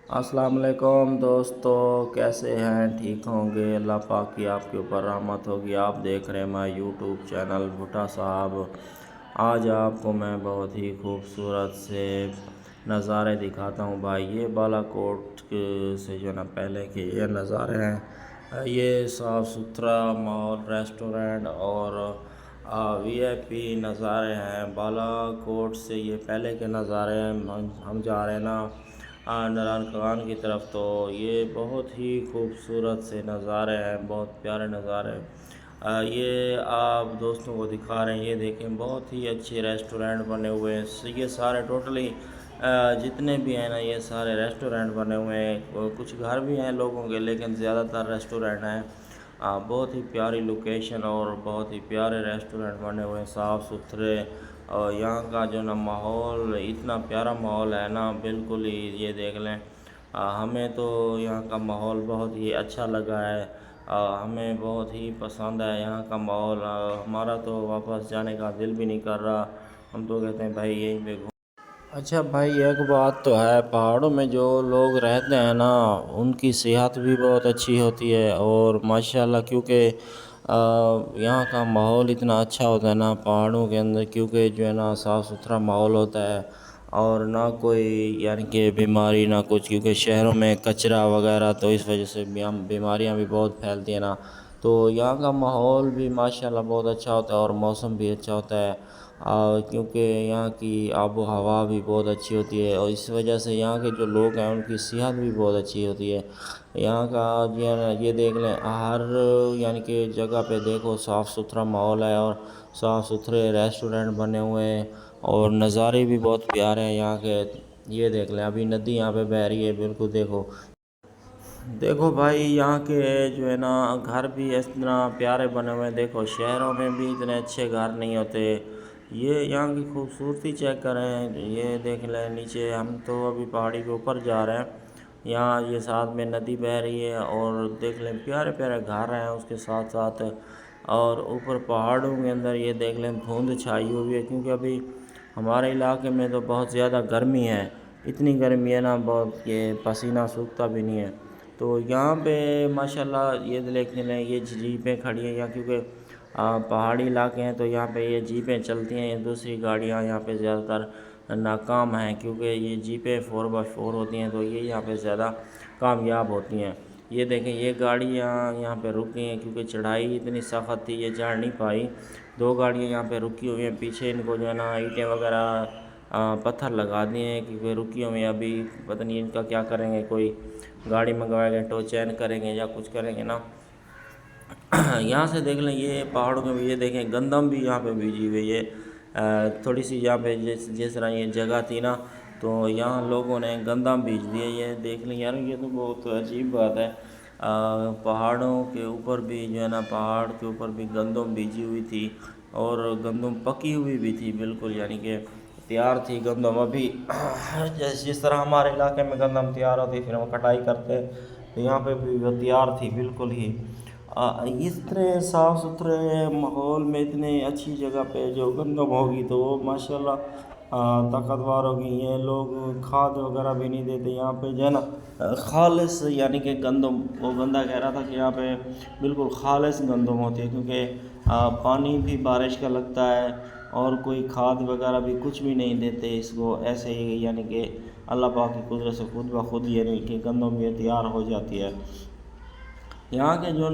السلام علیکم دوستو، کیسے ہیں؟ ٹھیک ہوں گے؟ اللہ پاک کی آپ کے اوپر رحمت ہوگی۔ آپ دیکھ رہے ہیں میں یوٹیوب چینل بھٹا صاحب۔ آج آپ کو میں بہت ہی خوبصورت سے نظارے دکھاتا ہوں بھائی۔ یہ بالا کوٹ سے جو نا پہلے کے یہ نظارے ہیں، یہ صاف ستھرا ماحول، ریسٹورنٹ اور وی آئی پی نظارے ہیں۔ بالا کوٹ سے یہ پہلے کے نظارے ہیں۔ ہم جا رہے ہیں نا نران کان کی طرف، تو یہ بہت ہی خوبصورت سے نظارے ہیں، بہت پیارے نظارے ہیں۔ یہ آپ دوستوں کو دکھا رہے ہیں، یہ دیکھیں بہت ہی اچھے ریسٹورنٹ بنے ہوئے ہیں۔ یہ سارے ٹوٹلی جتنے بھی ہیں نا، یہ سارے ریسٹورنٹ بنے ہوئے ہیں۔ کچھ گھر بھی ہیں لوگوں کے، لیکن زیادہ تر ریسٹورنٹ ہیں۔ بہت ہی پیاری لوکیشن اور بہت ہی پیارے ریسٹورنٹ بنے ہوئے ہیں، صاف ستھرے۔ اور یہاں کا جو نا ماحول اتنا پیارا ماحول ہے نا، بالکل ہی یہ دیکھ لیں۔ ہمیں تو یہاں کا ماحول بہت ہی اچھا لگا ہے، ہمیں بہت ہی پسند ہے یہاں کا ماحول۔ ہمارا تو واپس جانے کا دل بھی نہیں کر رہا، ہم تو کہتے ہیں بھائی یہیں پہ گھوم۔ اچھا بھائی، ایک بات تو ہے، پہاڑوں میں جو لوگ رہتے ہیں نا، ان کی صحت بھی بہت اچھی ہوتی ہے، اور ماشاءاللہ کیونکہ یہاں کا ماحول اتنا اچھا ہوتا ہے نا پہاڑوں کے اندر، کیونکہ جو ہے نا صاف ستھرا ماحول ہوتا ہے، اور نہ کوئی یعنی کہ بیماری نہ کچھ، کیونکہ شہروں میں کچرا وغیرہ، تو اس وجہ سے بیماریاں بھی بہت پھیلتی ہیں نا۔ تو یہاں کا ماحول بھی ماشاءاللہ بہت اچھا ہوتا ہے، اور موسم بھی اچھا ہوتا ہے، کیونکہ یہاں کی آب و ہوا بھی بہت اچھی ہوتی ہے، اور اس وجہ سے یہاں کے جو لوگ ہیں ان کی صحت بھی بہت اچھی ہوتی ہے۔ یہاں کا یہ دیکھ لیں، ہر یعنی کہ جگہ پہ دیکھو صاف ستھرا ماحول ہے، اور صاف ستھرے ریسٹورنٹ بنے ہوئے ہیں، اور نظارے بھی بہت پیارے ہیں یہاں کے۔ یہ دیکھ لیں، ابھی ندی یہاں پہ بہہ رہی ہے، بالکل دیکھو بھائی، یہاں کے جو ہے نا گھر بھی اس طرح پیارے بنے ہوئے ہیں۔ دیکھو شہروں میں بھی اتنے اچھے گھر نہیں ہوتے۔ یہ یہاں کی خوبصورتی چیک کریں، یہ دیکھ لیں نیچے، ہم تو ابھی پہاڑی کے اوپر جا رہے ہیں، یہاں یہ ساتھ میں ندی بہہ رہی ہے، اور دیکھ لیں پیارے پیارے گھر ہیں اس کے ساتھ ساتھ، اور اوپر پہاڑوں کے اندر یہ دیکھ لیں دھند چھائی ہوئی ہے، کیونکہ ابھی ہمارے علاقے میں تو بہت زیادہ گرمی ہے، اتنی گرمی ہے نا، بہت یہ پسینہ سوکھتا بھی نہیں ہے۔ تو یہاں پہ ماشاءاللہ یہ دیکھ لیں، یہ جیپیں کھڑی ہیں یہاں، کیونکہ پہاڑی علاقے ہیں، تو یہاں پہ یہ جیپیں چلتی ہیں، یہ دوسری گاڑیاں یہاں پہ زیادہ تر ناکام ہیں، کیونکہ یہ جیپیں 4x4 ہوتی ہیں، تو یہ یہاں پہ زیادہ کامیاب ہوتی ہیں۔ یہ دیکھیں، یہ گاڑیاں یہاں پہ رکی ہیں، کیونکہ چڑھائی اتنی سخت تھی، یہ چڑھ نہیں پائی۔ 2 گاڑیاں یہاں پہ رکی ہوئی ہیں، پیچھے ان کو جو ہے نا اینٹیں وغیرہ پتھر لگا دیے ہیں، کیونکہ رکی ہوئی ہیں، ابھی پتہ نہیں ان کا کیا کریں گے، کوئی گاڑی منگوائے گے، ٹو چین کریں گے یا کچھ کریں گے نا۔ یہاں سے دیکھ لیں، یہ پہاڑوں میں بھی یہ دیکھیں گندم بھی یہاں پہ بیجی ہوئی ہے، تھوڑی سی یہاں پہ جس طرح یہ جگہ تھی نا، تو یہاں لوگوں نے گندم بیج دیے۔ یہ دیکھ لیں یار، یہ تو بہت عجیب بات ہے، پہاڑوں کے اوپر بھی جو ہے نا، پہاڑ کے اوپر بھی گندم بیجی ہوئی تھی، اور گندم پکی ہوئی بھی تھی بالکل، یعنی کہ تیار تھی گندم ابھی۔ جس طرح ہمارے علاقے میں گندم تیار ہوتی پھر ہم کٹائی کرتے، تو یہاں پہ بھی وہ تیار تھی بالکل ہی۔ اس طرح صاف ستھرے ماحول میں اتنی اچھی جگہ پہ جو گندم ہوگی، تو وہ ماشاءاللہ طاقتور ہوگی۔ یہ لوگ کھاد وغیرہ بھی نہیں دیتے یہاں پہ، جو ہے نا خالص، یعنی کہ گندم، وہ بندہ کہہ رہا تھا کہ یہاں پہ بالکل خالص گندم ہوتی ہے، کیونکہ پانی بھی بارش کا لگتا ہے، اور کوئی کھاد وغیرہ بھی کچھ بھی نہیں دیتے اس کو، ایسے ہی یعنی کہ اللہ پاک کی قدرت سے خود بخود یعنی کہ گندم یہ تیار ہو جاتی ہے۔ یہاں کے جو